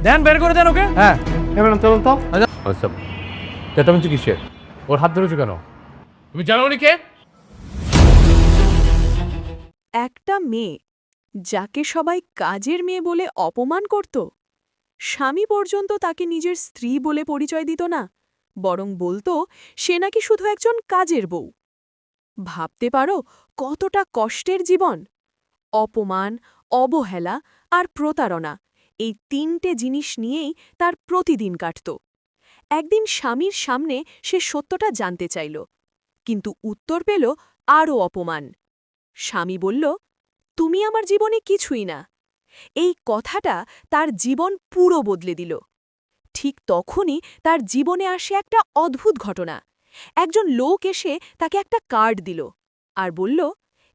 দেন, বের করে দেন ওকে। হ্যাঁ এবার চলুন তো। আচ্ছা, চেঁচামেচি কিসের? ওর হাত ধরেছো কেন? তুমি জানো উনি কে? একটা মেয়ে যাকে সবাই কাজের মেয়ে বলে অপমান করত, স্বামী পর্যন্ত তাকে নিজের স্ত্রী বলে পরিচয় দিত না, বরং বলতো সে নাকি শুধু একজন কাজের বউ। ভাবতে পারো কতটা কষ্টের জীবন। অপমান, অবহেলা আর প্রতারণা, এই তিনটে জিনিস নিয়েই তার প্রতিদিন কাটত। একদিন স্বামীর সামনে সে সত্যটা জানতে চাইল, কিন্তু উত্তর পেল আরও অপমান। স্বামী বলল, তুমি আমার জীবনে কিছুই না। এই কথাটা তার জীবন পুরো বদলে দিল। ঠিক তখনই তার জীবনে আসে একটা অদ্ভুত ঘটনা। একজন লোক এসে তাকে একটা কার্ড দিল আর বলল,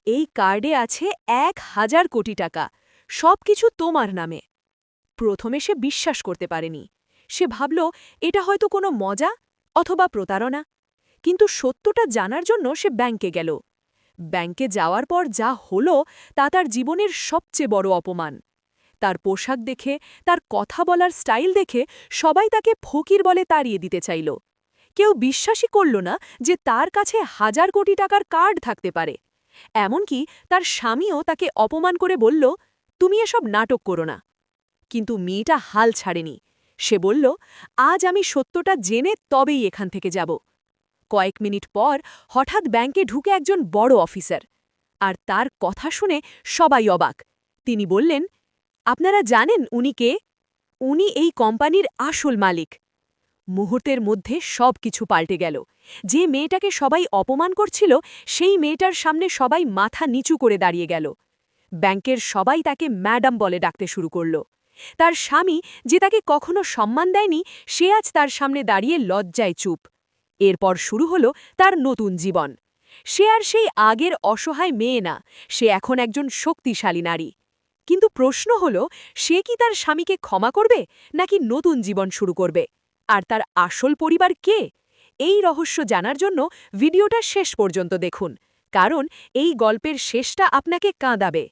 এই কার্ডে আছে ১,০০০ কোটি টাকা, সবকিছু তোমার নামে। প্রথমে সে বিশ্বাস করতে পারেনি। সে ভাবল এটা হয়তো কোনো মজা অথবা প্রতারণা। কিন্তু সত্যটা জানার জন্য সে ব্যাংকে গেল। ব্যাংকে যাওয়ার পর যা হলো তা তার জীবনের সবচেয়ে বড় অপমান। তার পোশাক দেখে, তার কথা বলার স্টাইল দেখে সবাই তাকে ফকির বলে তাড়িয়ে দিতে চাইল। কেউ বিশ্বাসই করল না যে তার কাছে ১,০০০ কোটি টাকার কার্ড থাকতে পারে। এমনকি তার স্বামীও তাকে অপমান করে বলল, তুমি এসব নাটক করো না। কিন্তু মেয়েটা হাল ছাড়েনি। সে বলল, আজ আমি সত্যটা জেনে তবেই এখান থেকে যাব। কয়েক মিনিট পর হঠাৎ ব্যাংকে ঢুকে একজন বড় অফিসার। আর তার কথা শুনে সবাই অবাক। তিনি বললেন, আপনারা জানেন উনি কে? উনি এই কোম্পানির আসল মালিক। মুহূর্তের মধ্যে সব কিছু পাল্টে গেল। যে মেয়েটাকে সবাই অপমান করছিল, সেই মেয়েটার সামনে সবাই মাথা নিচু করে দাঁড়িয়ে গেল। ব্যাংকের সবাই তাকে ম্যাডাম বলে ডাকতে শুরু করল। তার স্বামী, যে তাকে কখনো সম্মান দেয়নি, সে আজ তার সামনে দাঁড়িয়ে লজ্জায় চুপ। এরপর শুরু হলো তার নতুন জীবন। সে আর সেই আগের অসহায় মেয়ে না, সে এখন একজন শক্তিশালী নারী। কিন্তু প্রশ্ন হল, সে কি তার স্বামীকে ক্ষমা করবে নাকি নতুন জীবন শুরু করবে? আর তার আসল পরিবার কে? এই রহস্য জানার জন্য ভিডিওটা শেষ পর্যন্ত দেখুন, কারণ এই গল্পের শেষটা আপনাকে কাঁদাবে।